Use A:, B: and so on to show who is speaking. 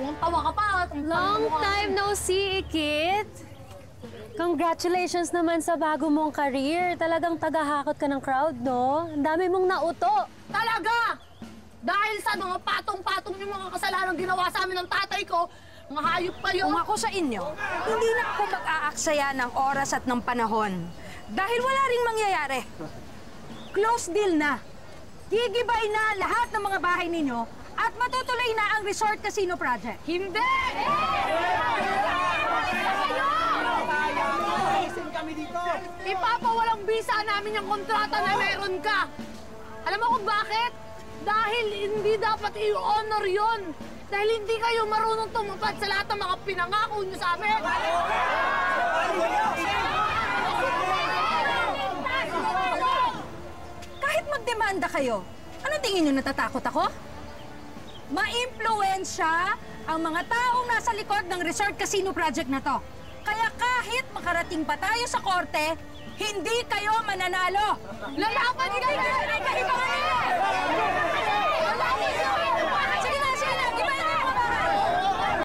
A: Tawang-tawa ka pa.
B: Long time no see, Ikit. Congratulations naman sa bago mong career. Talagang tagahakot ka ng crowd, no? Ang dami mong nauto.
A: Talaga! Dahil sa mga patong-patong yung mga kasalanang ginawa sa amin ng tatay ko, mga hayop pa yun.
C: Kung ako sa inyo, hindi na ako mag-aaksaya ng oras at ng panahon. Dahil wala ring mangyayari. Close deal na. Gigibay na lahat ng mga bahay ninyo at matutuloy na ang Resort Casino Project.
A: Hindi! Ipapawalang bisa namin yung kontrata na meron ka. Alam mo kung bakit? Dahil hindi dapat i-honor yon. Dahil hindi kayo marunong tumupad sa lahat ng mga pinangako nyo sa amin.
C: Kahit magdemanda kayo, anong tingin nyo natatakot ako? Ma-impluwensya ang mga taong nasa likod ng Resort Casino Project na to. Kaya kahit makarating pa tayo sa korte, hindi kayo mananalo!
A: Lalaban kayo!